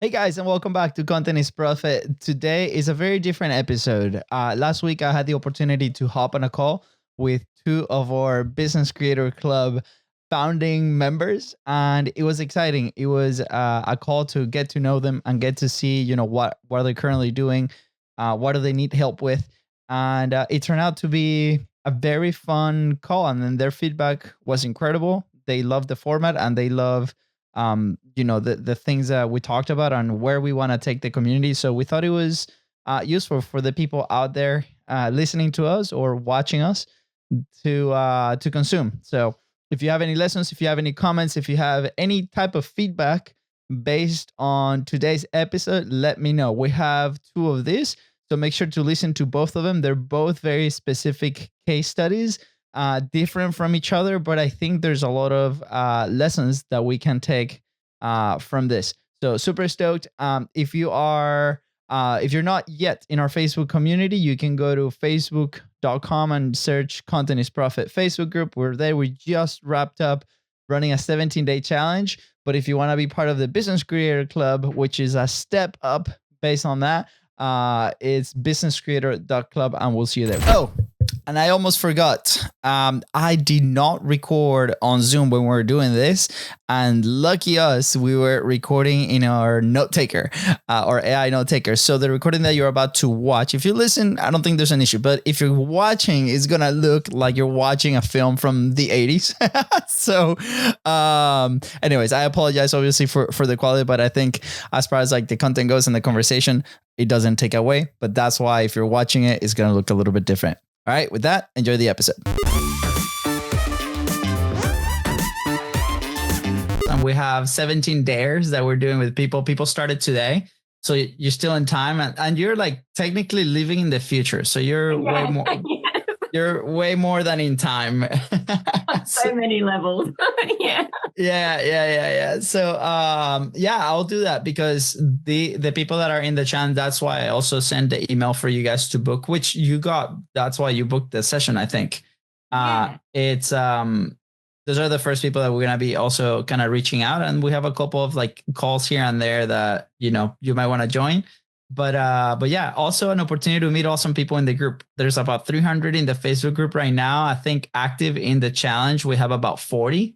Hey guys, and welcome back to Content is Profit. Today is a very different episode. Last week, I had the opportunity to hop on a call with two of our Business Creator Club founding members, and it was exciting. It was a call to get to know them and get to see, what they're currently doing, what do they need help with, and it turned out to be a very fun call. And then their feedback was incredible. They love the format and they love the things that we talked about and where we want to take the community. So we thought it was useful for the people out there listening to us or watching us to consume. So if you have any lessons, if you have any comments, if you have any type of feedback based on today's episode, let me know. We have two of these, so make sure to listen to both of them. They're both very specific case studies, different from each other, but I think there's a lot of lessons that we can take from this. So super stoked. If you're not yet in our Facebook community, you can go to facebook.com and search Content is Profit Facebook group. We're there. We just wrapped up running a 17-day challenge. But if you want to be part of the Business Creator Club, which is a step up based on that, it's businesscreator.club, and we'll see you there. Oh, and I almost forgot. I did not record on Zoom when we were doing this. And lucky us, we were recording in our note taker, or AI note taker. So the recording that you're about to watch, if you listen, I don't think there's an issue. But if you're watching, it's going to look like you're watching a film from the 80s. So anyways, I apologize, obviously, for the quality. But I think as far as like the content goes and the conversation, it doesn't take away. But that's why if you're watching it, it's going to look a little bit different. All right, with that, enjoy the episode. And we have 17 dares that we're doing with people. People started today. So you're still in time, and you're like technically living in the future. So you're way more. You're way more than in time. So many levels. Yeah. So I'll do that because the people that are in the channel, that's why I also send the email for you guys to book, which you got. That's why you booked the session, I think. It's those are the first people that we're gonna be also kind of reaching out, and we have a couple of like calls here and there that you might want to join. But yeah, also an opportunity to meet awesome people in the group. There's about 300 in the Facebook group right now. I think active in the challenge, we have about 40.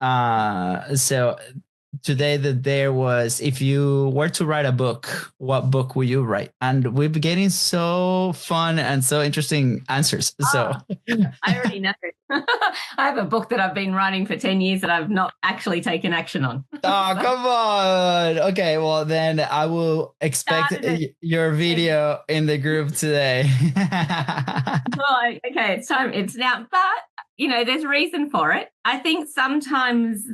So today there was, if you were to write a book, what book would you write? And we're getting so fun and so interesting answers. So I already know. I have a book that I've been writing for 10 years that I've not actually taken action on. Oh, come on. Okay, well then I will expect your video in the group today. Well, okay, it's time. It's now, but there's a reason for it. I think sometimes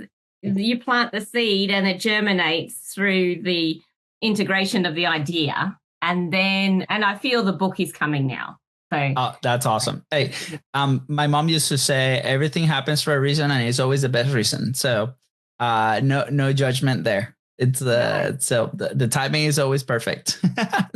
you plant the seed and it germinates through the integration of the idea. And I feel the book is coming now. So. Oh, that's awesome. Hey, my mom used to say everything happens for a reason and it's always the best reason. So no judgment there. It's the timing is always perfect.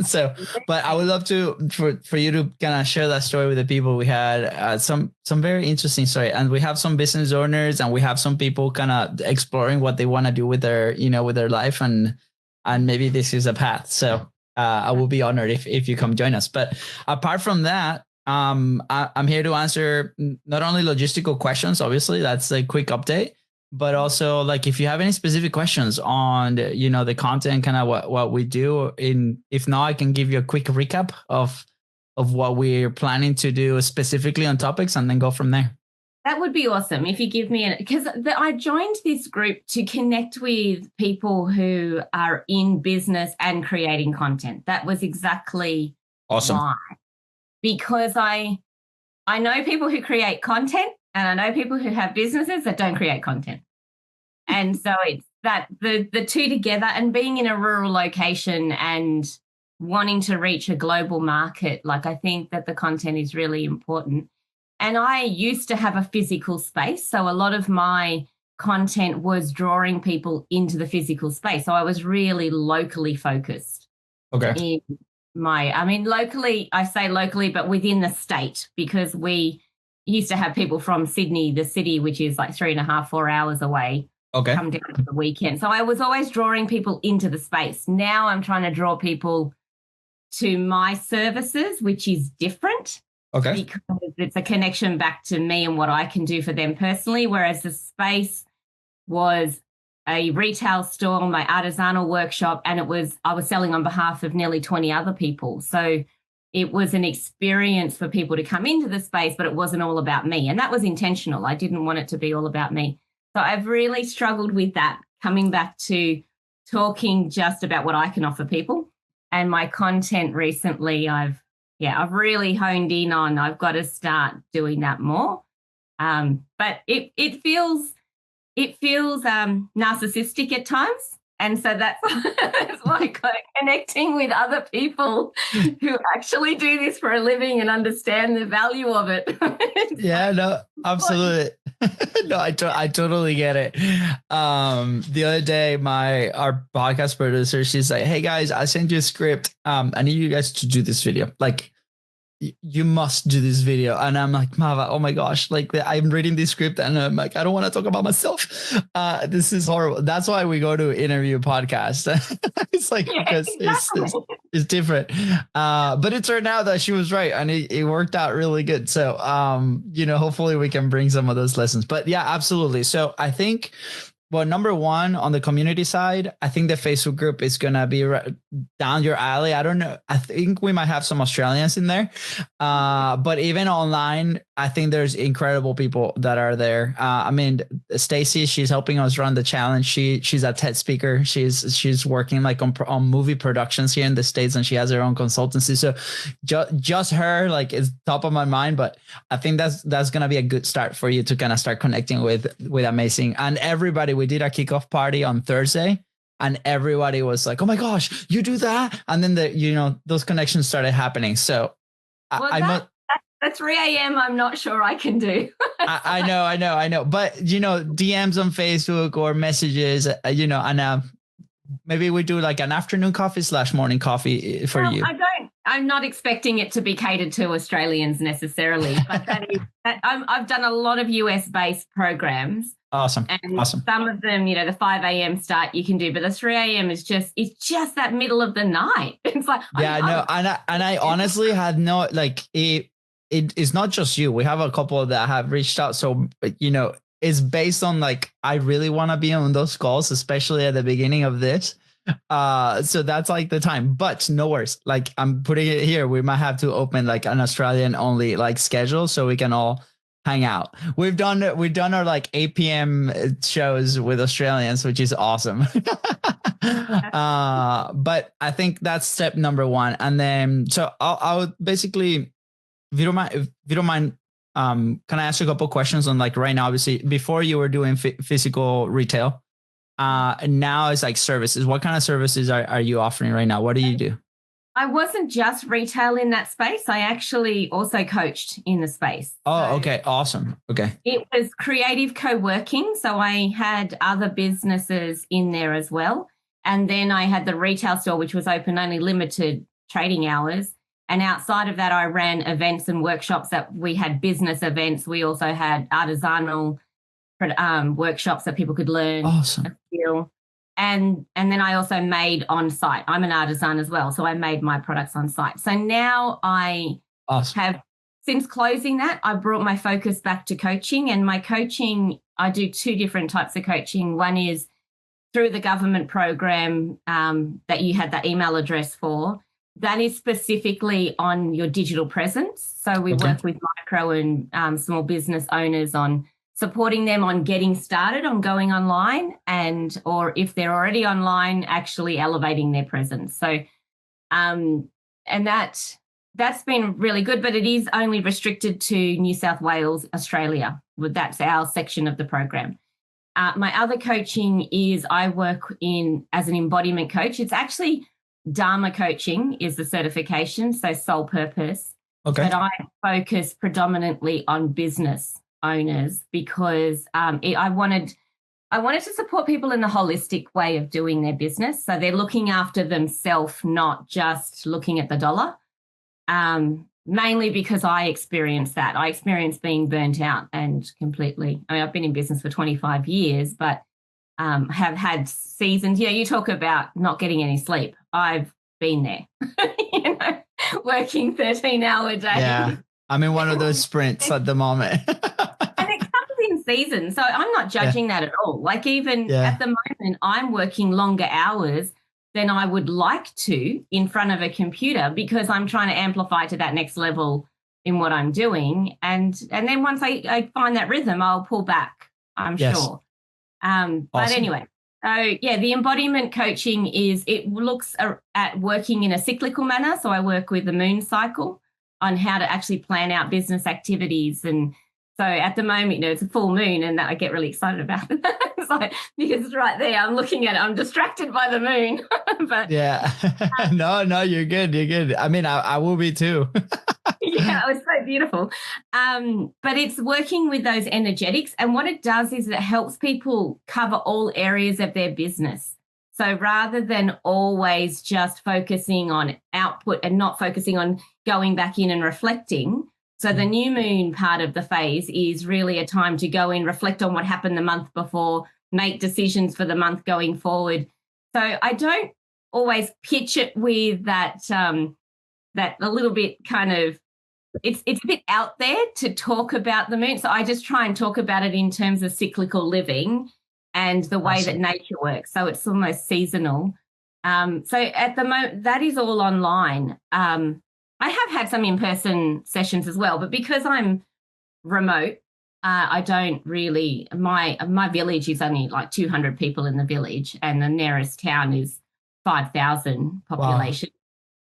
So, but I would love for you to kind of share that story with the people. We had some very interesting story, and we have some business owners, and we have some people kind of exploring what they want to do with their life, and maybe this is a path. So I will be honored if you come join us. But apart from that, I'm here to answer not only logistical questions. Obviously, that's a quick update. But also, like, if you have any specific questions on, the content, kind of what we do, if not, I can give you a quick recap of what we're planning to do specifically on topics, and then go from there. That would be awesome if you give me because I joined this group to connect with people who are in business and creating content. That was exactly awesome. Why. Because I know people who create content. And I know people who have businesses that don't create content. And so it's that the two together, and being in a rural location and wanting to reach a global market, like I think that the content is really important. And I used to have a physical space. So a lot of my content was drawing people into the physical space. So I was really locally focused. Okay. Locally, I say locally, but within the state, because we used to have people from Sydney, the city, which is like 3.5, 4 hours away, Okay. come down for the weekend. So I was always drawing people into the space. Now I'm trying to draw people to my services, which is different. Okay. Because it's a connection back to me and what I can do for them personally. Whereas the space was a retail store, my artisanal workshop, and I was selling on behalf of nearly 20 other people. So it was an experience for people to come into the space, but it wasn't all about me. And that was intentional. I didn't want it to be all about me. So I've really struggled with that, coming back to talking just about what I can offer people. And my content recently, I've really honed in on. I've got to start doing that more. But it feels narcissistic at times. And so that's like connecting with other people who actually do this for a living and understand the value of it. Yeah, no, absolutely. No, I totally get it. The other day, our podcast producer, she's like, "Hey guys, I sent you a script. I need you guys to do this video. Like, you must do this video." And I'm like, Mava, oh my gosh, like I'm reading this script and I'm like, I don't want to talk about myself. This is horrible. That's why we go to interview podcast. It's like, because it's different. But it turned out that she was right and it worked out really good. So, hopefully we can bring some of those lessons, but yeah, absolutely. So I think, well, number one, on the community side, I think the Facebook group is going to be down your alley. I don't know. I think we might have some Australians in there. But even online, I think there's incredible people that are there. I mean, Stacy, she's helping us run the challenge. She's a TED speaker. She's working like on movie productions here in the States, and she has her own consultancy. So just her, like, is top of my mind. But I think that's going to be a good start for you to kind of start connecting with amazing. And everybody, we did a kickoff party on Thursday, and everybody was like, "Oh my gosh, you do that!" And then those connections started happening. So at 3 a.m. I'm not sure I can do. I know. But DMs on Facebook or messages, and maybe we do like an afternoon coffee / morning coffee for you. I'm not expecting it to be catered to Australians necessarily, but I've done a lot of US-based programs. Awesome. And some of them, the 5 a.m. start you can do, but the 3 a.m. it's just that middle of the night. It's like, yeah, I know. And I honestly had no, like, it's not just you. We have a couple that have reached out. So, it's based on like, I really want to be on those calls, especially at the beginning of this. So that's like the time, but no worries. Like, I'm putting it here. We might have to open like an Australian only like schedule so we can all hang out. We've done our like 8 p.m. shows with Australians, which is awesome. But I think that's step number one. And then, so I'll basically, if you don't mind, can I ask you a couple questions on like right now? Obviously, before you were doing physical retail, and now it's like services. What kind of services are you offering right now? What do you do? I wasn't just retail in that space. I actually also coached in the space. Oh, okay. Awesome. Okay. It was creative co-working. So I had other businesses in there as well. And then I had the retail store, which was open only limited trading hours. And outside of that, I ran events and workshops that we had business events. We also had artisanal workshops that people could learn. Awesome. A skill. And then I also made on site. I'm an artisan as well. So I made my products on site. So now I have, since closing that, I brought my focus back to coaching. And my coaching, I do two different types of coaching. One is through the government program that you had that email address for. That is specifically on your digital presence. So we work with micro and small business owners on supporting them on getting started on going online, or if they're already online, actually elevating their presence. So, and that's been really good, but it is only restricted to New South Wales, Australia. That's our section of the program. My other coaching is I work as an embodiment coach. It's actually Dharma coaching is the certification, so soul purpose. Okay. But I focus predominantly on business owners because I wanted to support people in the holistic way of doing their business. So they're looking after themselves, not just looking at the dollar. Mainly because I experienced that. I experienced being burnt out and completely. I mean, I've been in business for 25 years, but have had seasons. You talk about not getting any sleep. I've been there, working 13-hour days. Yeah, I'm in one of those sprints at the moment. And it comes in seasons. So I'm not judging that at all. Like even at the moment, I'm working longer hours than I would like to in front of a computer because I'm trying to amplify to that next level in what I'm doing. And then once I find that rhythm, I'll pull back, I'm sure. But anyway, so the embodiment coaching it looks at working in a cyclical manner. So I work with the moon cycle on how to actually plan out business activities. And so at the moment, it's a full moon and that I get really excited about. It's like, because it's right there, I'm looking at it, I'm distracted by the moon. But no, you're good. You're good. I mean, I will be too. Yeah, it was so beautiful. But it's working with those energetics. And what it does is it helps people cover all areas of their business. So rather than always just focusing on output and not focusing on going back in and reflecting. So the new moon part of the phase is really a time to go in, reflect on what happened the month before, make decisions for the month going forward. So I don't always pitch it with that a little bit kind of, it's a bit out there to talk about the moon. So I just try and talk about it in terms of cyclical living and the way that nature works. So it's almost seasonal. So at the moment, that is all online. I have had some in-person sessions as well, but because I'm remote, I don't really, my village is only like 200 people in the village and the nearest town is 5,000 population.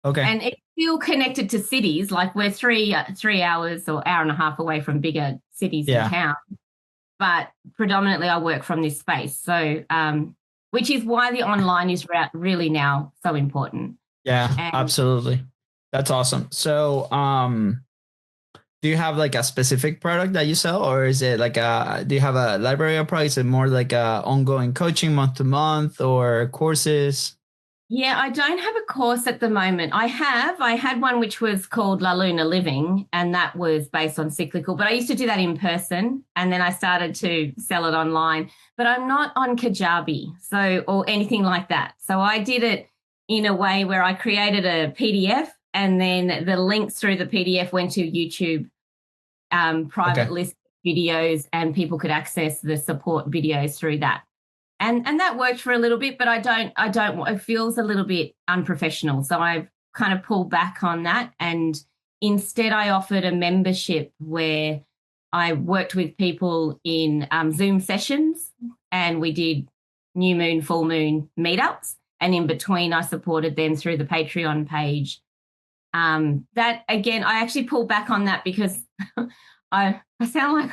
Wow. Okay. And it's still connected to cities. Like we're 3 hours or hour and a half away from bigger cities and towns. But predominantly I work from this space. So, which is why the online is really now so important. Yeah, absolutely. That's awesome. So, do you have like a specific product that you sell, or is it like do you have a library of products? Is it more like a ongoing coaching month to month or courses? Yeah, I don't have a course at the moment. I had one which was called La Luna Living, and that was based on cyclical, but I used to do that in person and then I started to sell it online, but I'm not on Kajabi, or anything like that. So I did it in a way where I created a PDF and then the links through the PDF went to YouTube private list videos and people could access the support videos through that. And that worked for a little bit, but I don't, it feels a little bit unprofessional. So I've kind of pulled back on that. And instead I offered a membership where I worked with people in Zoom sessions and we did new moon, full moon meetups. And in between I supported them through the Patreon page. That again, I actually pulled back on that because I sound like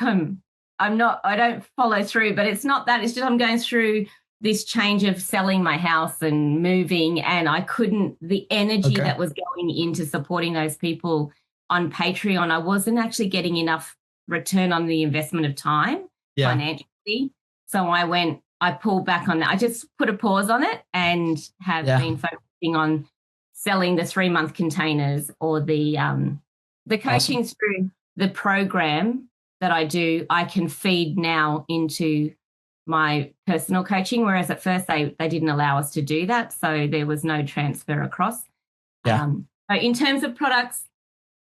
I don't follow through, but it's not that. It's just I'm going through this change of selling my house and moving, and the energy that was going into supporting those people on Patreon, I wasn't actually getting enough return on the investment of time financially. So I pulled back on that. I just put a pause on it and have been focusing on selling the 3-month containers or the coaching through the program that I do. I can feed now into my personal coaching, whereas at first they didn't allow us to do that. So there was no transfer across. So in terms of products,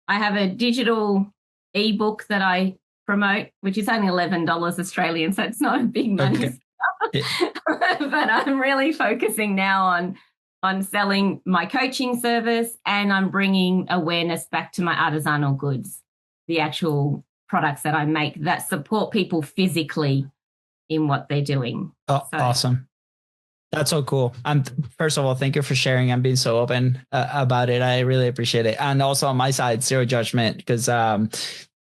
I have a digital ebook that I promote, which is only $11 Australian. So it's not a big money. But I'm really focusing now on selling my coaching service, and I'm bringing awareness back to my artisanal goods, the actual products that I make that support people physically in what they're doing. Oh, awesome. That's so cool. And first of all, thank you for sharing and being so open about it. I really appreciate it. And also on my side, zero judgment, because I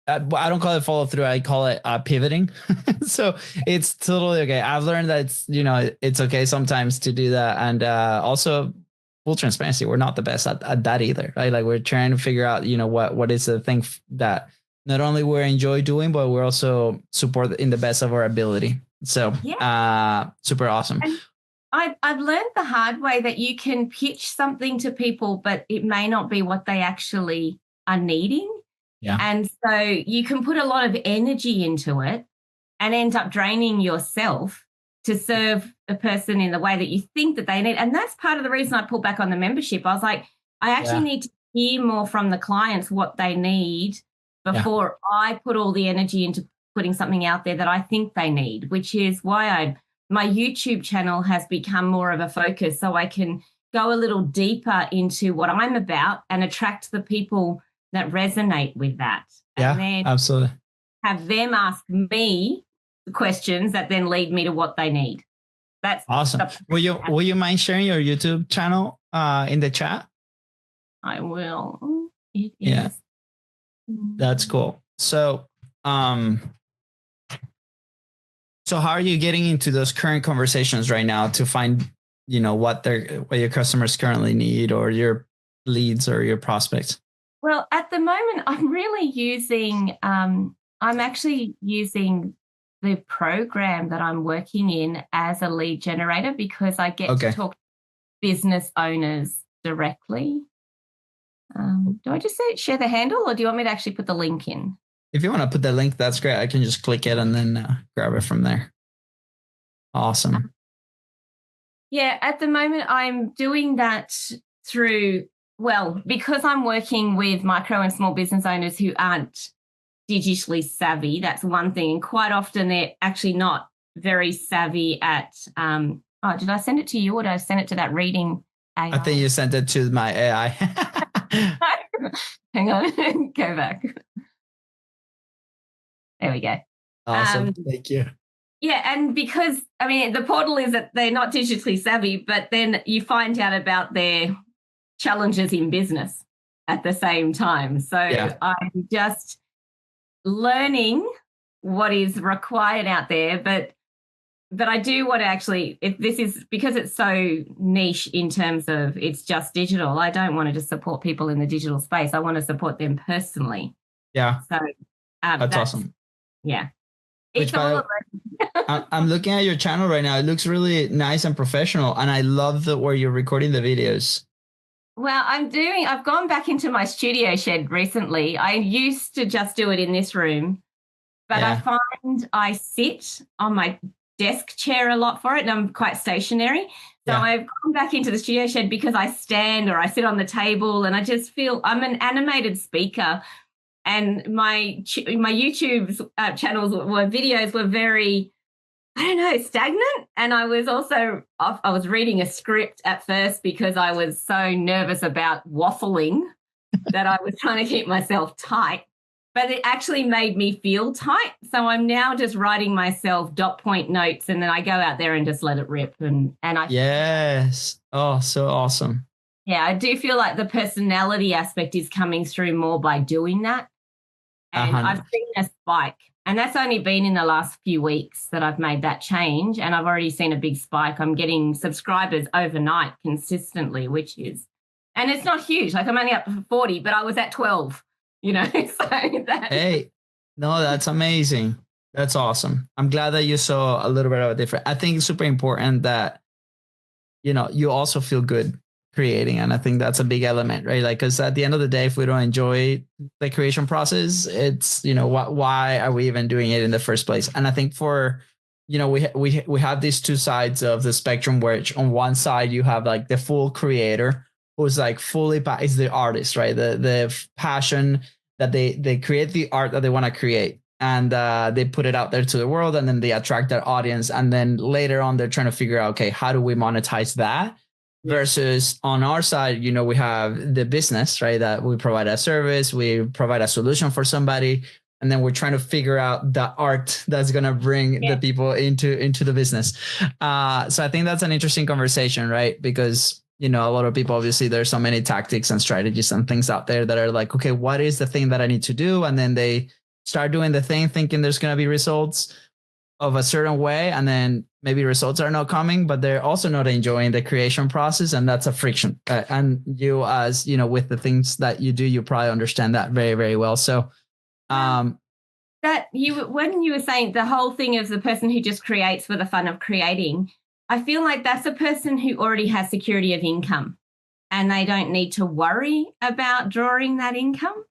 don't call it follow through. I call it pivoting. So it's totally okay. I've learned that it's okay sometimes to do that. And also full transparency, we're not the best at that either, right? Like we're trying to figure out, what is the thing that not only we enjoy doing, but we're also support in the best of our ability. So super awesome. And I've learned the hard way that you can pitch something to people, but it may not be what they actually are needing. Yeah. And so you can put a lot of energy into it and end up draining yourself to serve a person in the way that you think that they need. And that's part of the reason I pulled back on the membership. I was like, I actually need to hear more from the clients what they need before I put all the energy into putting something out there that I think they need, which is why my YouTube channel has become more of a focus, so I can go a little deeper into what I'm about and attract the people that resonate with that. And then absolutely. Have them ask me the questions that then lead me to what they need. That's awesome. Will you mind sharing your YouTube channel in the chat? I will. It is. Is. That's cool. So, so how are you getting into those current conversations right now to find, what your customers currently need, or your leads or your prospects? Well, at the moment, I'm really using, I'm actually using the program that I'm working in as a lead generator, because I get to talk to business owners directly. Do I just share the handle, or do you want me to actually put the link in? If you want to put the link, that's great. I can just click it and then grab it from there. Awesome. Yeah, at the moment, I'm doing that through, because I'm working with micro and small business owners who aren't digitally savvy. That's one thing. And quite often they're actually not very savvy at, did I send it to you, or did I send it to that reading AI? I think you sent it to my AI. Hang on, go back. There we go. Awesome. Thank you. Yeah, and because, the portal is that they're not digitally savvy, but then you find out about their challenges in business at the same time. So I'm just learning what is required out there, but I do want to actually, if this is, because it's so niche in terms of it's just digital, I don't want to just support people in the digital space. I want to support them personally. Yeah. So that's awesome. Yeah. I'm looking at your channel right now. It looks really nice and professional, and I love where you're recording the videos. Well, I've gone back into my studio shed recently. I used to just do it in this room, but I find I sit on my desk chair a lot for it, and I'm quite stationary. So I've gone back into the studio shed because I stand or I sit on the table, and I just feel I'm an animated speaker. And my YouTube channels videos were very, stagnant. And I was also I was reading a script at first because I was so nervous about waffling that I was trying to keep myself tight. But it actually made me feel tight. So I'm now just writing myself dot point notes, and then I go out there and just let it rip. And I oh, so awesome. Yeah, I do feel like the personality aspect is coming through more by doing that. And I've seen a spike, and that's only been in the last few weeks that I've made that change, and I've already seen a big spike. I'm getting subscribers overnight consistently, and it's not huge. Like, I'm only up to 40, but I was at 12, Hey, no, that's amazing. That's awesome. I'm glad that you saw a little bit of a difference. I think it's super important that, you also feel good creating. And I think that's a big element, right? Like, because at the end of the day, if we don't enjoy the creation process, it's, why are we even doing it in the first place? And I think we have these two sides of the spectrum, where on one side you have like the full creator, who's like is the artist, right? The passion that they create the art that they want to create, and they put it out there to the world, and then they attract their audience. And then later on, they're trying to figure out, okay, how do we monetize that? Versus on our side, we have the business, right? That we provide a service, we provide a solution for somebody, and then we're trying to figure out the art that's going to bring the people into the business. So I think that's an interesting conversation, right? Because, a lot of people, obviously, there's so many tactics and strategies and things out there that are like, okay, what is the thing that I need to do? And then they start doing the thing thinking there's going to be results of a certain way, and then maybe results are not coming, but they're also not enjoying the creation process, and that's a friction. And you, as with the things that you do, you probably understand that very, very well. So, when you were saying the whole thing of the person who just creates for the fun of creating, I feel like that's a person who already has security of income, and they don't need to worry about drawing that income.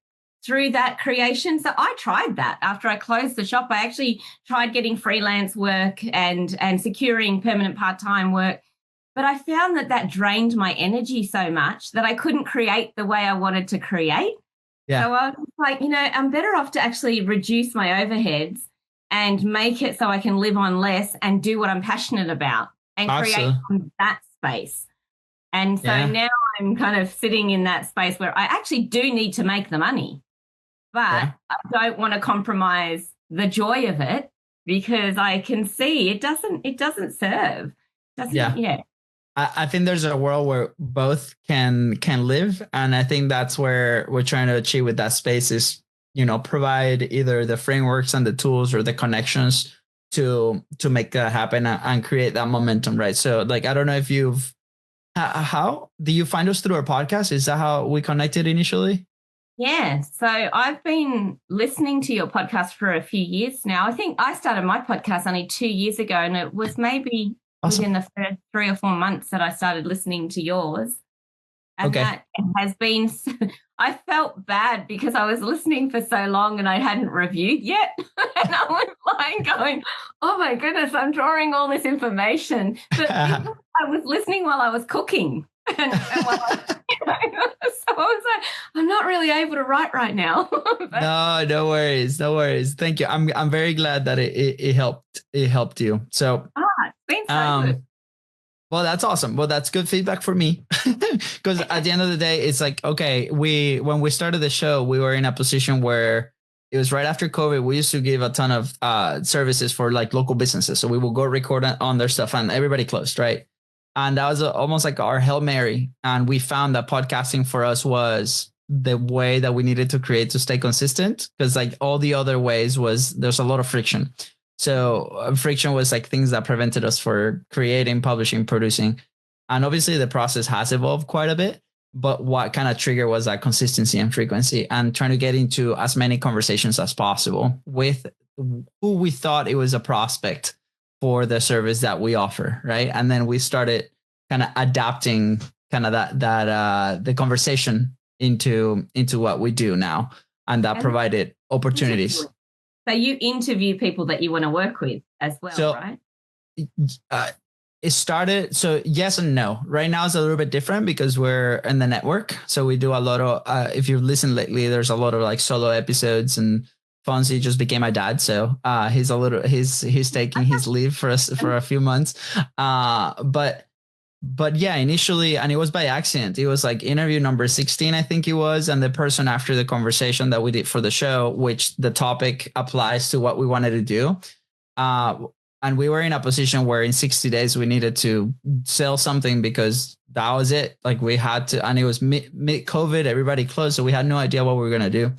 through that creation. So I tried that after I closed the shop. I actually tried getting freelance work and securing permanent part-time work. But I found that drained my energy so much that I couldn't create the way I wanted to create. Yeah. So I was like, I'm better off to actually reduce my overheads and make it so I can live on less and do what I'm passionate about and create from that space. And so now I'm kind of sitting in that space where I actually do need to make the money, but I don't want to compromise the joy of it because I can see it doesn't serve. I think there's a world where both can live. And I think that's where we're trying to achieve with that space is, provide either the frameworks and the tools or the connections to make that happen and create that momentum. Right. So like, I don't know if how do you find us through our podcast? Is that how we connected initially? Yeah. So I've been listening to your podcast for a few years now. I think I started my podcast only 2 years ago, and it was maybe within the first 3 or 4 months that I started listening to yours. And that has been, I felt bad because I was listening for so long and I hadn't reviewed yet. And I was like going, oh my goodness, I'm drawing all this information. But I was listening while I was cooking. And while so I was like, I'm not really able to write right now. No worries. Thank you. I'm very glad that it helped you. So it's been so good. Well, that's awesome. Well, that's good feedback for me because at the end of the day, it's like, okay, when we started the show, we were in a position where it was right after COVID. We used to give a ton of services for like local businesses. So we will go record on their stuff and everybody closed, right? And that was almost like our Hail Mary. And we found that podcasting for us was the way that we needed to create to stay consistent because like all the other ways there's a lot of friction. So friction was like things that prevented us for creating, publishing, producing. And obviously the process has evolved quite a bit, but what kind of trigger was that consistency and frequency and trying to get into as many conversations as possible with who we thought it was a prospect for the service that we offer. Right. And then we started kind of adapting kind of that the conversation into what we do now. And that provided opportunities. So you interview people that you want to work with as well, right? It started. So yes and no. Right now it's a little bit different because we're in the network. So we do a lot of, if you've listened lately, there's a lot of like solo episodes and Fonzie just became my dad. So he's taking his leave for us for a few months. But yeah, initially, and it was by accident. It was like interview number 16, I think it was. And the person after the conversation that we did for the show, which the topic applies to what we wanted to do. And we were in a position where in 60 days, we needed to sell something because that was it. Like we had to, and it was mid-COVID, everybody closed. So we had no idea what we were going to do.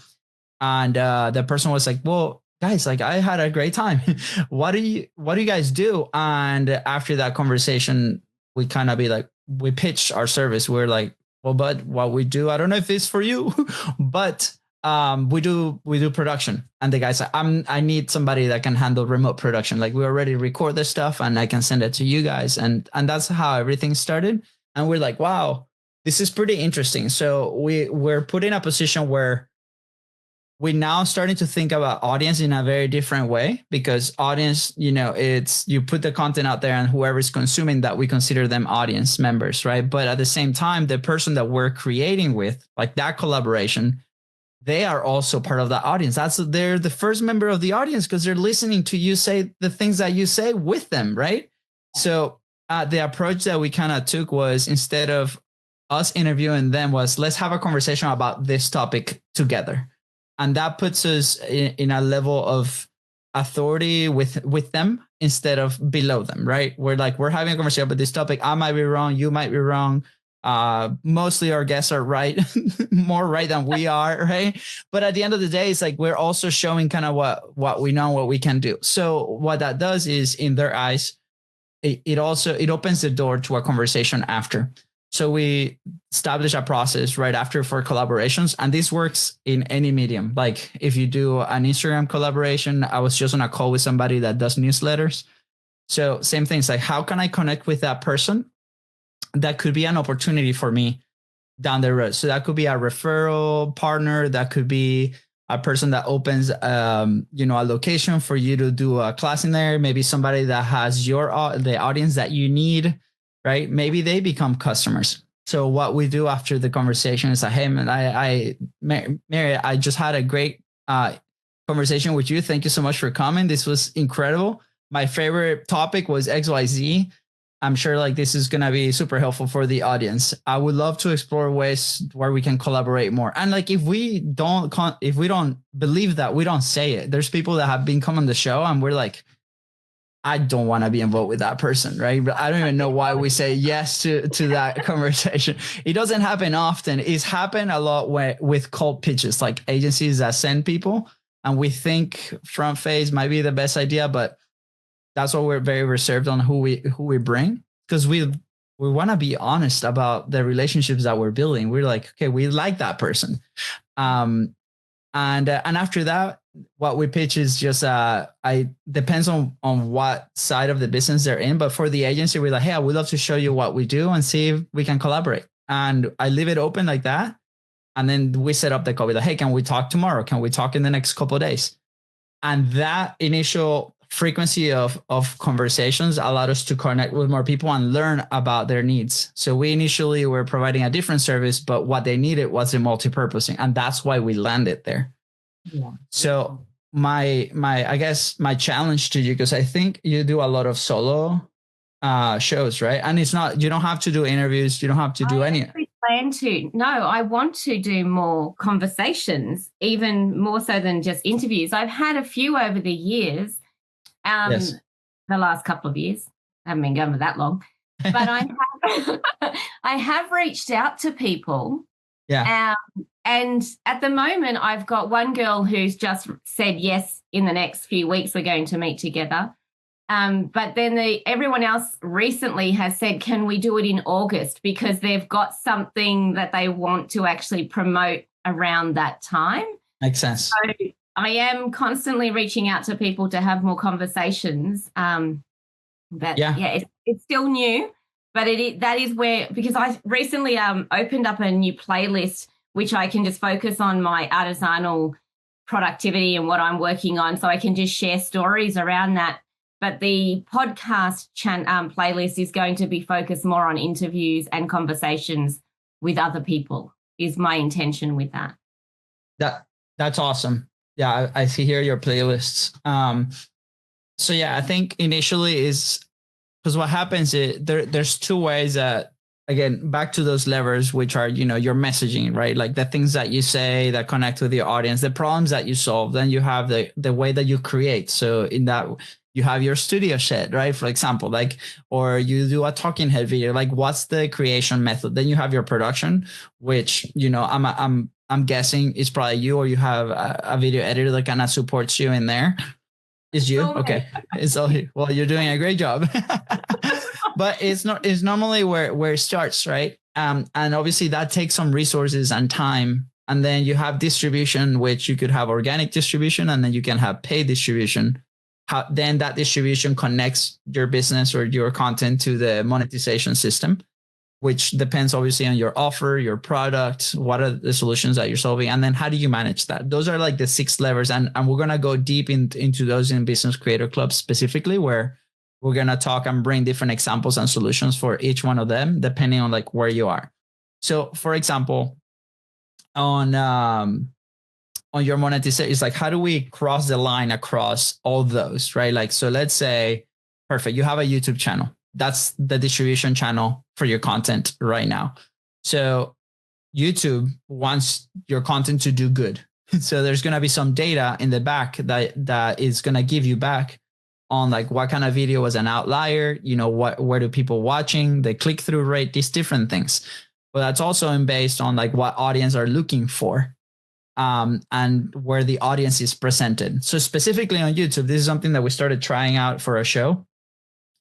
And the person was like, well, guys, like I had a great time. What do you guys do? And after that conversation, we kind of we pitched our service. We're like, well, but what we do, I don't know if it's for you, but we do production. And the guy said, I need somebody that can handle remote production. Like we already record this stuff and I can send it to you guys. And that's how everything started. And we're like, wow, this is pretty interesting. So we're put in a position where we're now starting to think about audience in a very different way because audience, it's you put the content out there and whoever's consuming that, we consider them audience members, right? But at the same time, the person that we're creating with, like that collaboration, they are also part of the audience. They're the first member of the audience because they're listening to you say the things that you say with them, right? So the approach that we kind of took was instead of us interviewing them was let's have a conversation about this topic together. And that puts us in a level of authority with them instead of below them, right? We're having a conversation about this topic. I might be wrong. You might be wrong. Mostly our guests are right, more right than we are, right? But at the end of the day, it's like we're also showing kind of what we know, what we can do. So what that does is in their eyes, it opens the door to a conversation after. So we establish a process right after for collaborations, and this works in any medium. Like if you do an Instagram collaboration, I was just on a call with somebody that does newsletters. So same things like how can I connect with that person? That could be an opportunity for me down the road. So that could be a referral partner. That could be a person that opens, a location for you to do a class in there. Maybe somebody that has the audience that you need, right? Maybe they become customers. So what we do after the conversation is like, hey, man, Mary, I just had a great conversation with you. Thank you so much for coming. This was incredible. My favorite topic was XYZ. I'm sure like this is going to be super helpful for the audience. I would love to explore ways where we can collaborate more. And like, if we don't believe that, we don't say it. There's people that have been coming on the show and we're like, I don't want to be involved with that person, right? But I don't even know why we say yes to that conversation. It doesn't happen often. It's happened a lot with cold pitches, like agencies that send people and we think front face might be the best idea, but that's why we're very reserved on who we bring, because we want to be honest about the relationships that we're building. We're like, okay, we like that person. And after that, what we pitch is just, depends on what side of the business they're in. But for the agency, we're like, hey, I would love to show you what we do and see if we can collaborate. And I leave it open like that. And then we set up the call. We're like, hey, can we talk tomorrow? Can we talk in the next couple of days? And that initial frequency of conversations allowed us to connect with more people and learn about their needs. So we initially were providing a different service, but what they needed was the multi-purposing. And that's why we landed there. Yeah. So my challenge to you, because I think you do a lot of solo shows, right? And it's not, you don't have to do interviews. You don't have to do any. I want to do more conversations, even more so than just interviews. I've had a few over the years. Yes. The last couple of years. I haven't been going for that long. But I have reached out to people. Yeah. And at the moment, I've got one girl who's just said yes, in the next few weeks we're going to meet together. But then everyone else recently has said, can we do it in August? Because they've got something that they want to actually promote around that time. Makes sense. So I am constantly reaching out to people to have more conversations. It's still new, but that is where, because I recently opened up a new playlist, which I can just focus on my artisanal productivity and what I'm working on. So I can just share stories around that. But the podcast playlist is going to be focused more on interviews and conversations with other people, is my intention with that. That's awesome. Yeah, I see here your playlists. So yeah, I think initially is, because what happens is there's two ways that, again, back to those levers, which are, your messaging, right? Like the things that you say that connect with your audience, the problems that you solve. Then you have the way that you create. So in that, you have your studio set, right? For example, like, or you do a talking head video, like what's the creation method? Then you have your production, which, I'm guessing it's probably you, or you have a video editor that kind of supports you in there. Is you? Okay. It's all you. Well, you're doing a great job. But it's normally where it starts, right? And obviously that takes some resources and time. And then you have distribution, which you could have organic distribution, and then you can have paid distribution. Then that distribution connects your business or your content to the monetization system, which depends obviously on your offer, your product, what are the solutions that you're solving, and then how do you manage that? Those are like the 6 levers, and we're going to go deep into those in Business Creator Club specifically, where we're going to talk and bring different examples and solutions for each one of them, depending on like where you are. So for example, on your monetization, it's like, how do we cross the line across all those, right? Like, so let's say, perfect, you have a YouTube channel. That's the distribution channel for your content right now. So YouTube wants your content to do good. So there's going to be some data in the back that is going to give you back on like what kind of video was an outlier, where do people watching, the click-through rate, these different things. But that's also based on like what audience are looking for, and where the audience is presented. So specifically on YouTube, this is something that we started trying out for a show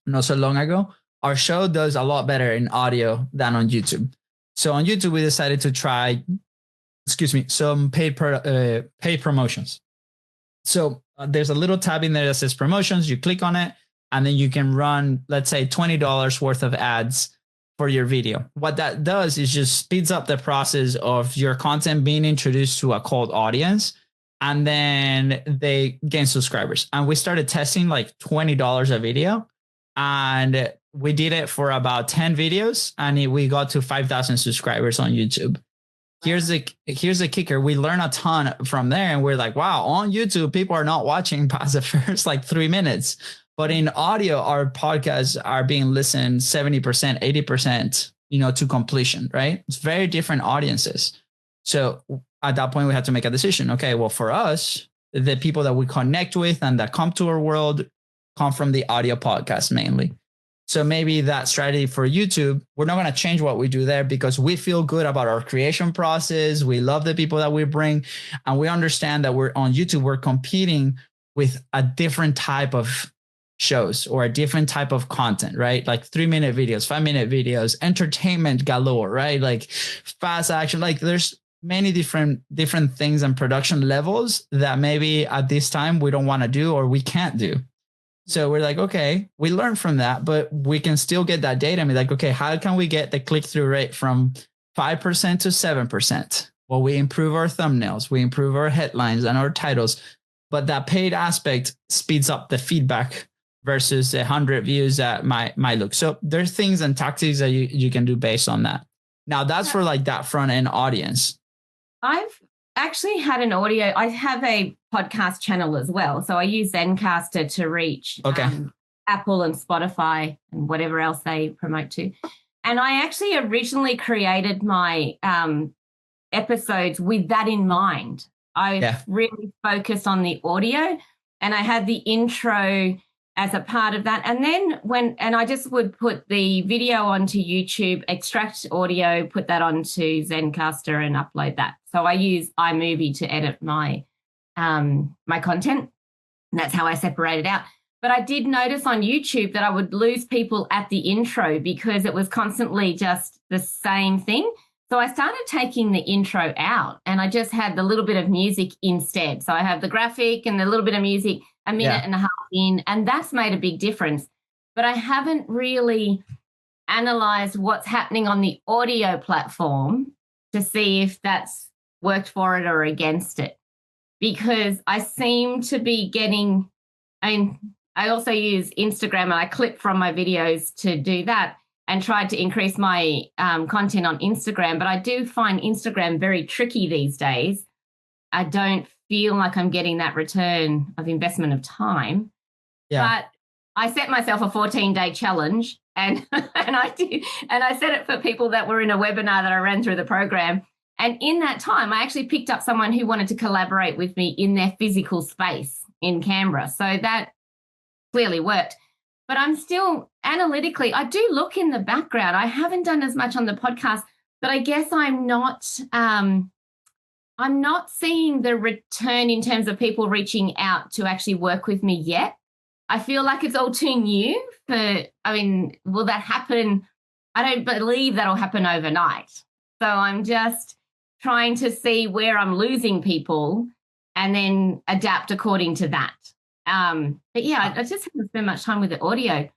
not so long ago. Our show does a lot better in audio than on YouTube. So on YouTube, we decided to try, some paid promotions. So there's a little tab in there that says promotions. You click on it, and then you can run, let's say, $20 worth of ads for your video. What that does is just speeds up the process of your content being introduced to a cold audience, and then they gain subscribers. And we started testing like $20 a video, and we did it for about 10 videos, and we got to 5,000 subscribers on YouTube. Here's the kicker. We learn a ton from there, and we're like, wow, on YouTube, people are not watching past the first like 3 minutes. But in audio, our podcasts are being listened 70%, 80%, to completion, right? It's very different audiences. So at that point, we had to make a decision. Okay, well, for us, the people that we connect with and that come to our world come from the audio podcast mainly. So maybe that strategy for YouTube, we're not going to change what we do there because we feel good about our creation process. We love the people that we bring, and we understand that we're on YouTube, we're competing with a different type of shows or a different type of content, right? Like 3-minute videos, 5-minute videos, entertainment galore, right? Like fast action, like there's many different things and production levels that maybe at this time we don't want to do or we can't do. So we're like, okay, we learn from that, but we can still get that data and be like, okay, how can we get the click-through rate from 5% to 7%? Well, we improve our thumbnails, we improve our headlines and our titles, but that paid aspect speeds up the feedback versus 100 views that might look. So there's things and tactics that you can do based on that. Now that's for like that front end audience. I've actually had an audio. I have a podcast channel as well. So I use Zencaster to reach Apple and Spotify and whatever else they promote to. And I actually originally created my episodes with that in mind. I really focused on the audio, and I had the intro as a part of that. And then I just would put the video onto YouTube, extract audio, put that onto Zencaster and upload that. So I use iMovie to edit my my content. And that's how I separate it out. But I did notice on YouTube that I would lose people at the intro because it was constantly just the same thing. So I started taking the intro out, and I just had the little bit of music instead. So I have the graphic and the little bit of music, a minute and a half in, and that's made a big difference. But I haven't really analyzed what's happening on the audio platform to see if that's worked for it or against it, because I seem to be getting, I also use Instagram, and I clip from my videos to do that and tried to increase my content on Instagram. But I do find Instagram very tricky these days. I don't feel like I'm getting that return of investment of time. Yeah. But I set myself a 14-day challenge, and I did, and I set it for people that were in a webinar that I ran through the program. And in that time, I actually picked up someone who wanted to collaborate with me in their physical space in Canberra. So that clearly worked. But I'm still analytically, I do look in the background. I haven't done as much on the podcast, but I guess I'm not seeing the return in terms of people reaching out to actually work with me yet. I feel like it's all too new will that happen? I don't believe that'll happen overnight. So I'm just trying to see where I'm losing people and then adapt according to that. But yeah, I just haven't spent much time with the audio.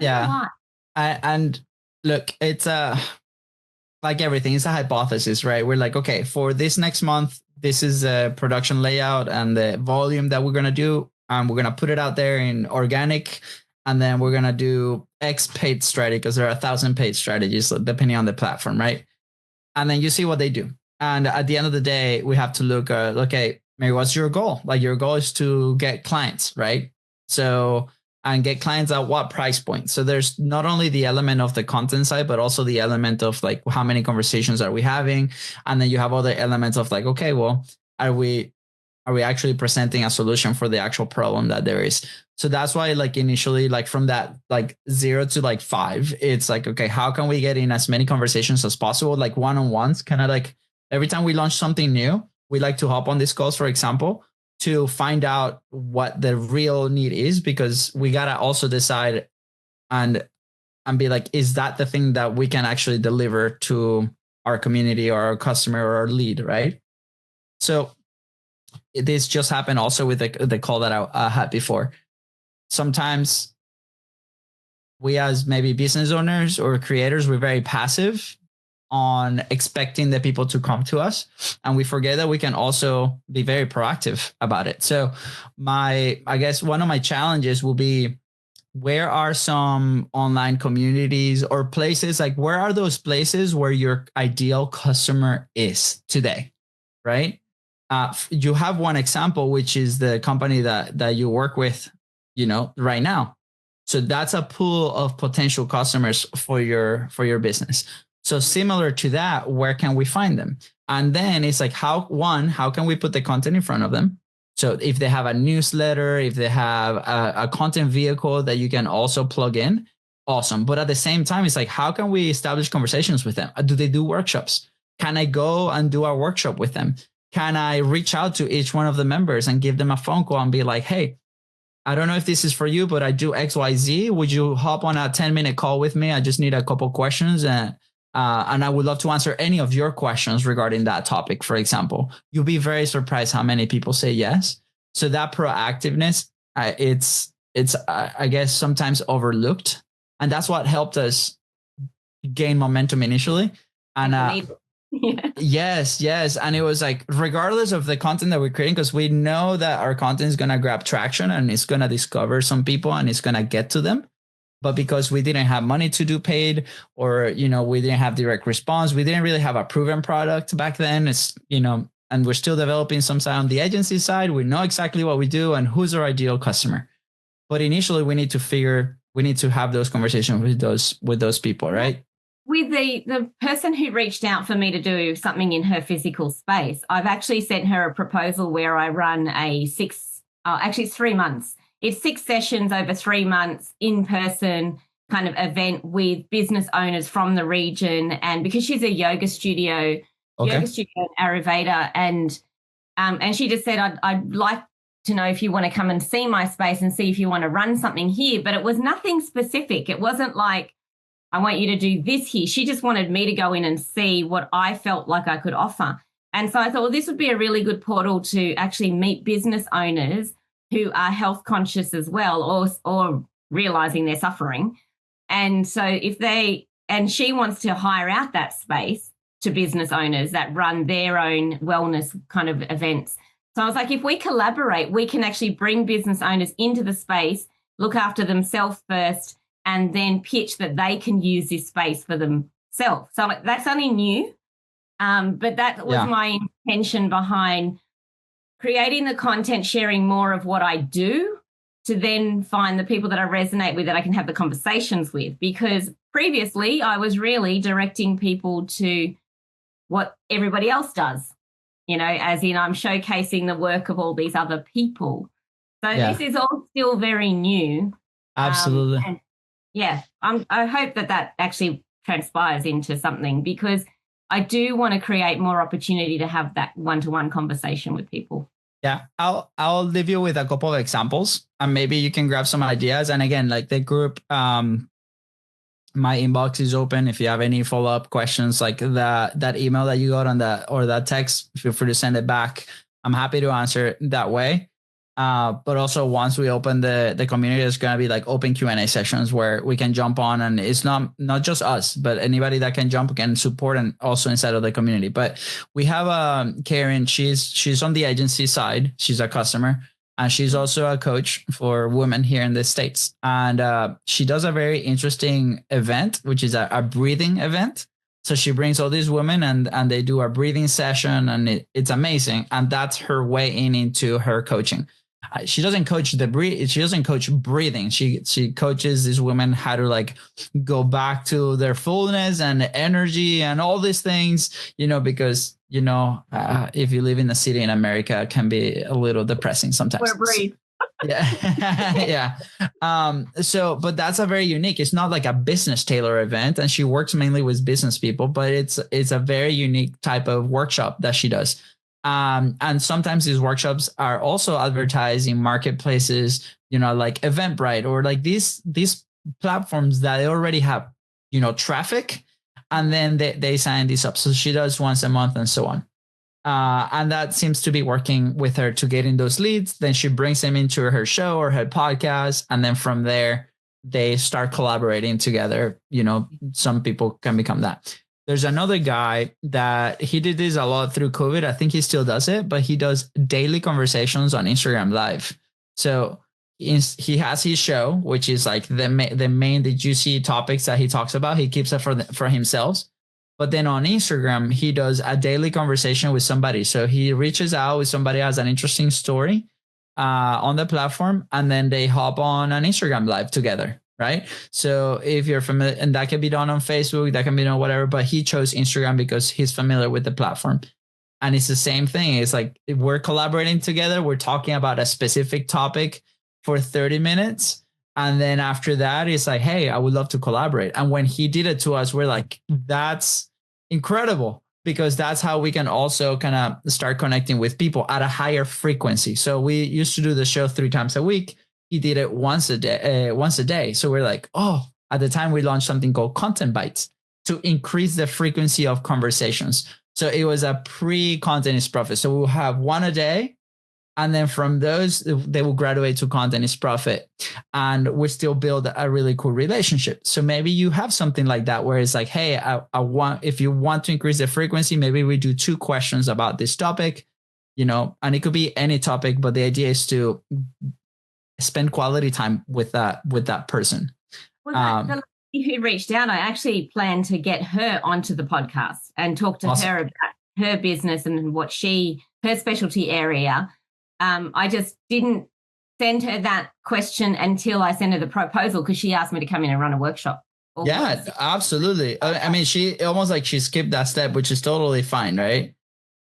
Yeah. And look, it's like everything, it's a hypothesis, right? We're like, okay, for this next month, this is a production layout and the volume that we're going to do. We're going to put it out there in organic, and then we're going to do X paid strategy, because there are 1,000 paid strategies depending on the platform, right? And then you see what they do. And at the end of the day, we have to look, okay, maybe what's your goal? Like your goal is to get clients, right? So, and get clients at what price point? So there's not only the element of the content side, but also the element of like, how many conversations are we having? And then you have other elements of like, okay, well, are we actually presenting a solution for the actual problem that there is? So that's why like initially, like from that, like 0 to like 5, it's like, okay, how can we get in as many conversations as possible? Like one-on-ones, kind of like every time we launch something new, we like to hop on these calls, for example, to find out what the real need is, because we got to also decide and be like, is that the thing that we can actually deliver to our community or our customer or our lead, right? So this just happened also with the call that I had before. Sometimes we as maybe business owners or creators, we're very passive on expecting the people to come to us, and we forget that we can also be very proactive about it. So I guess one of my challenges will be, where are some online communities or places, like where are those places where your ideal customer is today, right? You have one example, which is the company that you work with, right now. So that's a pool of potential customers for your business. So similar to that, where can we find them? And then it's like, how can we put the content in front of them? So if they have a newsletter, if they have a content vehicle that you can also plug in, awesome. But at the same time, it's like, how can we establish conversations with them? Do they do workshops? Can I go and do a workshop with them? Can I reach out to each one of the members and give them a phone call and be like, hey, I don't know if this is for you, but I do XYZ. Would you hop on a 10-minute call with me? I just need a couple questions, and I would love to answer any of your questions regarding that topic, for example. You'll be very surprised how many people say yes. So that proactiveness, it's I guess sometimes overlooked, and that's what helped us gain momentum initially. And yes. And it was like, regardless of the content that we're creating, because we know that our content is going to grab traction and it's going to discover some people and it's going to get to them. But because we didn't have money to do paid, or, we didn't have direct response, we didn't really have a proven product back then. It's, and we're still developing some side on the agency side. We know exactly what we do and who's our ideal customer. But initially we need to have those conversations with those people, right? With the person who reached out for me to do something in her physical space, I've actually sent her a proposal where I run it's 3 months. It's 6 sessions over 3 months, in-person kind of event with business owners from the region. And because she's a yoga studio in Ayurveda, and she just said, I'd like to know if you want to come and see my space and see if you want to run something here. But it was nothing specific. It wasn't like, I want you to do this here. She just wanted me to go in and see what I felt like I could offer. And so I thought, well, this would be a really good portal to actually meet business owners who are health conscious as well, or realizing they're suffering. And so she wants to hire out that space to business owners that run their own wellness kind of events. So I was like, if we collaborate, we can actually bring business owners into the space, look after themselves first, and then pitch that they can use this space for themselves. So that's only new. But that was my intention behind creating the content, sharing more of what I do, to then find the people that I resonate with, that I can have the conversations with. Because previously I was really directing people to what everybody else does, as in I'm showcasing the work of all these other people. So this is all still very new. Absolutely. I hope that actually transpires into something, because I do want to create more opportunity to have that one-to-one conversation with people. Yeah, I'll leave you with a couple of examples, and maybe you can grab some ideas. And again, like the group, my inbox is open. If you have any follow-up questions, like that email that you got on that text, feel free to send it back. I'm happy to answer that way. But also, once we open the community, there's going to be like open Q&A sessions where we can jump on, and it's not just us, but anybody that can jump can support, and also inside of the community. But we have Karen. She's on the agency side. She's a customer, and she's also a coach for women here in the States. And she does a very interesting event, which is a breathing event. So she brings all these women and they do a breathing session, and it's amazing. And that's her way into her coaching. She doesn't coach she doesn't coach breathing. She coaches these women how to like go back to their fullness and energy and all these things, because if you live in a city in America, it can be a little depressing sometimes. Or breathe. Yeah. But that's a very unique, it's not like a business tailor event, and she works mainly with business people, but it's a very unique type of workshop that she does. And sometimes these workshops are also advertised in marketplaces, like Eventbrite, or like these platforms that they already have, traffic, and then they sign this up. So she does once a month and so on. And that seems to be working with her to get in those leads. Then she brings them into her show or her podcast. And then from there, they start collaborating together. Some people can become that. There's another guy that he did this a lot through COVID. I think he still does it, but he does daily conversations on Instagram Live. So he has his show, which is like the main, the juicy topics that he talks about. He keeps it for himself. But then on Instagram, he does a daily conversation with somebody. So he reaches out with somebody who has an interesting story on the platform, and then they hop on an Instagram Live together, right? So if you're familiar, and that can be done on Facebook, that can be done whatever, but he chose Instagram because he's familiar with the platform. And it's the same thing. It's like we're collaborating together. We're talking about a specific topic for 30 minutes. And then after that, it's like, hey, I would love to collaborate. And when he did it to us, we're like, that's incredible, because that's how we can also kind of start connecting with people at a higher frequency. So we used to do the show 3 times a week. He did it once a day. So we're like, oh, at the time we launched something called Content Bites to increase the frequency of conversations. So it was a pre-Content is Profit. So we'll have one a day. And then from those, they will graduate to Content is Profit. And we still build a really cool relationship. So maybe you have something like that where it's like, hey, I want, if you want to increase the frequency, maybe we do 2 questions about this topic, and it could be any topic, but the idea is to spend quality time with that person. Well, the lady who reached out, I actually plan to get her onto the podcast and talk to her about her business and what her specialty area. I just didn't send her that question until I sent her the proposal, because she asked me to come in and run a workshop. Yeah, absolutely. I mean, she almost like she skipped that step, which is totally fine, right?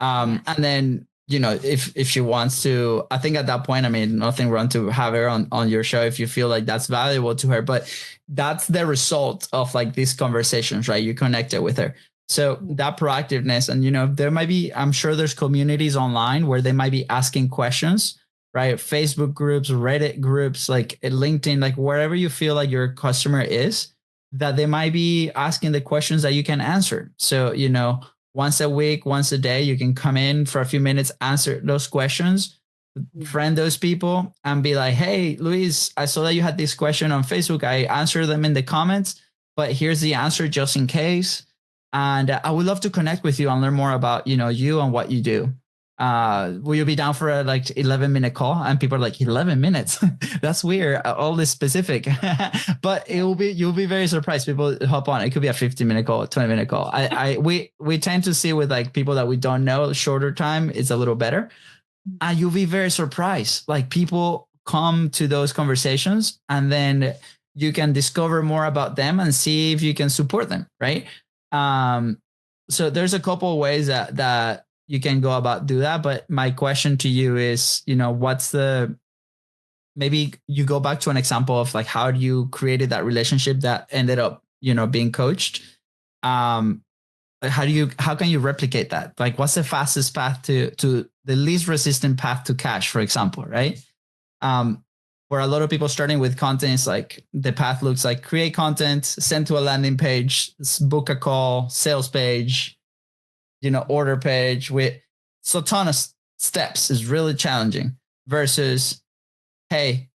And then, if she wants to, I think at that point, I mean, nothing wrong to have her on your show if you feel like that's valuable to her, but that's the result of like these conversations, right? You connected with her. So that proactiveness, and, there might be, I'm sure there's communities online where they might be asking questions, right? Facebook groups, Reddit groups, like LinkedIn, like wherever you feel like your customer is, that they might be asking the questions that you can answer. So, once a week, once a day, you can come in for a few minutes, answer those questions, friend those people, and be like, hey, Luis, I saw that you had this question on Facebook. I answered them in the comments, but here's the answer just in case. And I would love to connect with you and learn more about, you and what you do. Will you be down for a 11-minute call? And people are like, 11 minutes? That's weird. All this specific, but you'll be very surprised. People hop on. It could be a 15-minute call, 20-minute call. We tend to see with like people that we don't know, shorter time, it's a little better. And you'll be very surprised. Like people come to those conversations, and then you can discover more about them and see if you can support them. Right. So there's a couple of ways that you can go about do that. But my question to you is, maybe you go back to an example of like, how you created that relationship that ended up, being coached. How can you replicate that? Like, what's the fastest path to the least resistant path to cash, for example, right? Where a lot of people starting with content is like the path looks like create content, send to a landing page, book a call, sales page, order page with a ton of steps is really challenging versus, hey,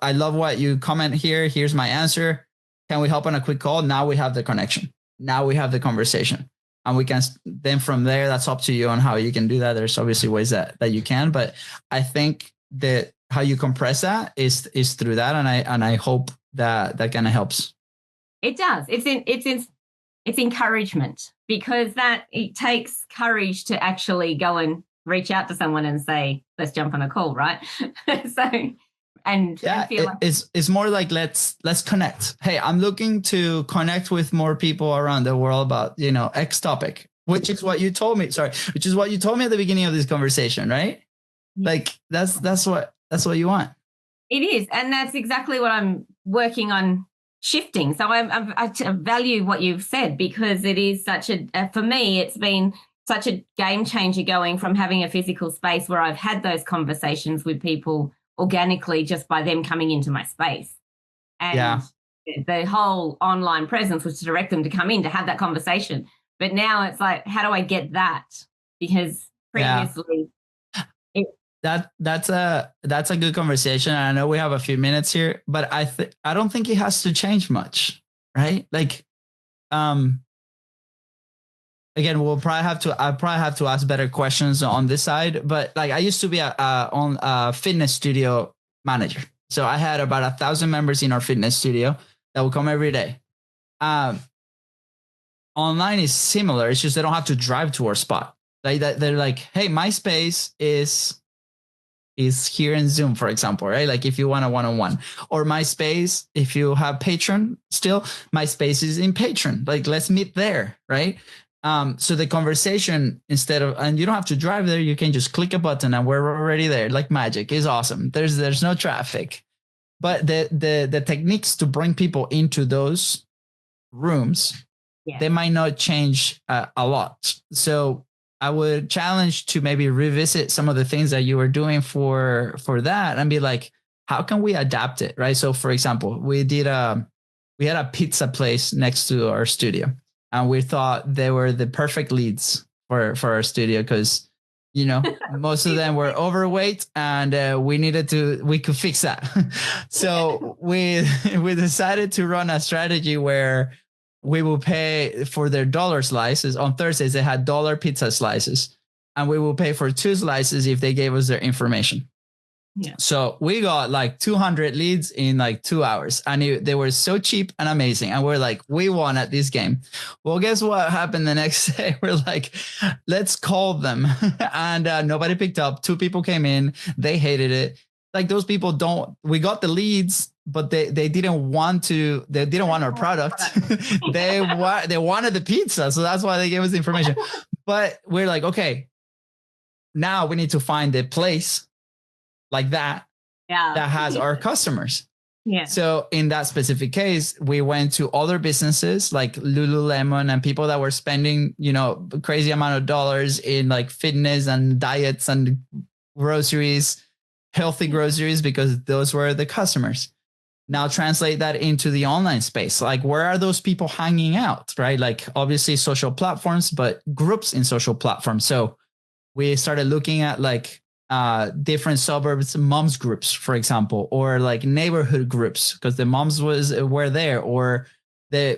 I love what you comment here. Here's my answer. Can we hop on a quick call? Now we have the connection. Now we have the conversation, and we can then from there, that's up to you on how you can do that. There's obviously ways that you can, but I think that how you compress that is through that. And I hope that kind of helps. It does. It's encouragement, because that it takes courage to actually go and reach out to someone and say, let's jump on a call. Right. And feel like it's more like, let's connect. Hey, I'm looking to connect with more people around the world about, X topic, which is what you told me. Which is what you told me at the beginning of this conversation, right? Yeah. Like that's what you want. It is. And that's exactly what I'm working on shifting. So I value what you've said, because it is for me, it's been such a game changer going from having a physical space where I've had those conversations with people organically just by them coming into my space. And the whole online presence was to direct them to come in to have that conversation. But now it's like, how do I get that? Because previously that's a good conversation. I know we have a few minutes here, but I don't think it has to change much, right? Like, again, I probably have to ask better questions on this side. But like, I used to be on a fitness studio manager, so I had about 1,000 members in our fitness studio that would come every day. Online is similar. It's just they don't have to drive to our spot. Like that, they're like, hey, my space is here in Zoom, for example, right? Like if you want a one-on-one, or my space, if you have Patreon still, my space is in Patreon. Like, let's meet there, right? So the conversation, and you don't have to drive there, you can just click a button and we're already there. Like magic. Is awesome. There's no traffic, but the techniques to bring people into those rooms, they might not change a lot. So I would challenge to maybe revisit some of the things that you were doing for that and be like, how can we adapt it? Right. So for example, we had a pizza place next to our studio, and we thought they were the perfect leads for our studio. Cause most of them were overweight, and we could fix that. So we decided to run a strategy where we will pay for their dollar slices. On Thursdays, they had dollar pizza slices, and we will pay for 2 slices if they gave us their information. Yeah. So we got like 200 leads in like 2 hours, and they were so cheap and amazing. And we're like, we won at this game. Well, guess what happened the next day? We're like, let's call them. And nobody picked up. 2 people came in. They hated it. Like, those people we got the leads, but they didn't want our product. They wanted the pizza. So that's why they gave us the information. But we're like, okay, now we need to find a place like that has our customers. Yeah. So in that specific case, we went to other businesses like Lululemon and people that were spending, crazy amount of dollars in like fitness and diets and groceries, healthy groceries, because those were the customers. Now translate that into the online space. Like, where are those people hanging out, right? Like, obviously social platforms, but groups in social platforms. So we started looking at like different suburbs, moms groups, for example, or like neighborhood groups, because the moms were there, or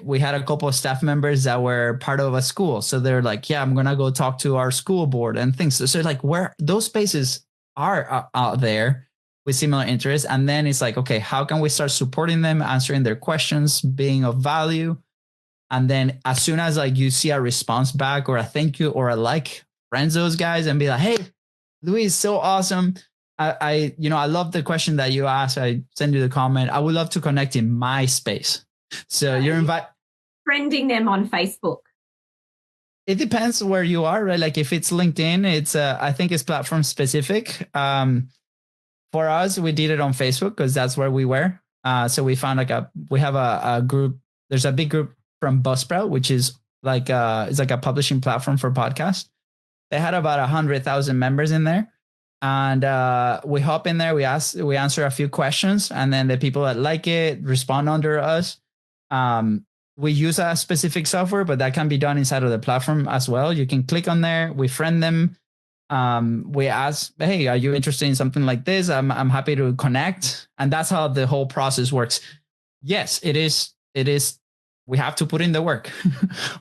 we had a couple of staff members that were part of a school. So they're like, yeah, I'm going to go talk to our school board and things. So like, where those spaces are out there with similar interests. And then it's like, okay, how can we start supporting them, answering their questions, being of value? And then as soon as like you see a response back or a thank you or a like, friends those guys and be like, hey, Luis, so awesome. I love the question that you asked. I send you the comment. I would love to connect in my space. So you're friending them on Facebook. It depends where you are, right? Like if it's LinkedIn, it's I think it's platform specific. For us, we did it on Facebook because that's where we were. So we found we have a group. There's a big group from Buzzsprout, which is like it's like a publishing platform for podcasts. They had about 100,000 members in there, and we hop in there. We answer a few questions, and then the people that like it respond under us. We use a specific software, but that can be done inside of the platform as well. You can click on there. We friend them. We ask, hey, are you interested in something like this? I'm happy to connect. And that's how the whole process works. Yes, it is. We have to put in the work,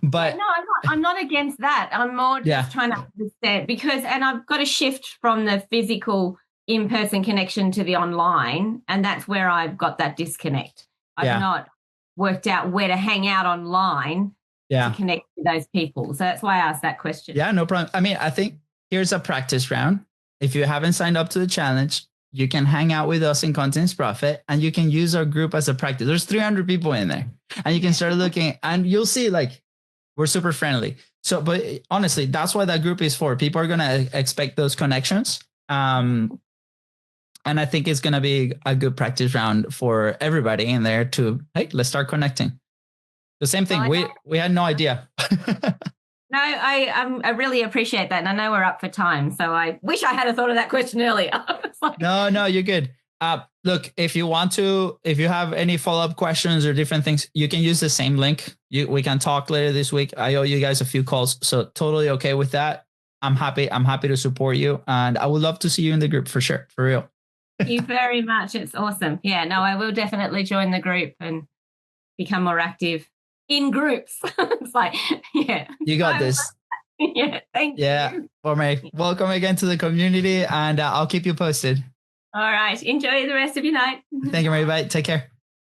but no, I'm not against that. I'm more just trying to understand and I've got to shift from the physical in-person connection to the online. And that's where I've got that disconnect. I've not worked out where to hang out online to connect with those people. So that's why I asked that question. Yeah, no problem. I mean, I think here's a practice round. If you haven't signed up to the challenge, you can hang out with us in Contents Profit, and you can use our group as a practice. There's 300 people in there, and you can start looking, and you'll see like we're super friendly. So, but honestly, that's what that group is for. People are going to expect those connections. And I think it's going to be a good practice round for everybody in there to, hey, let's start connecting. The same thing. We had no idea. No, I really appreciate that. And I know we're up for time. So I wish I had thought of that question earlier. No, you're good. Look, if you have any follow-up questions or different things, you can use the same link. We can talk later this week. I owe you guys a few calls. So totally okay with that. I'm happy to support you, and I would love to see you in the group for sure, for real. Thank you very much. It's awesome. Yeah, no, I will definitely join the group and become more active in groups. It's like, yeah. You got this. Yeah, thank you. Well, May, welcome again to the community, and I'll keep you posted. All right. Enjoy the rest of your night. Thank you, Mary. Bye. Take care.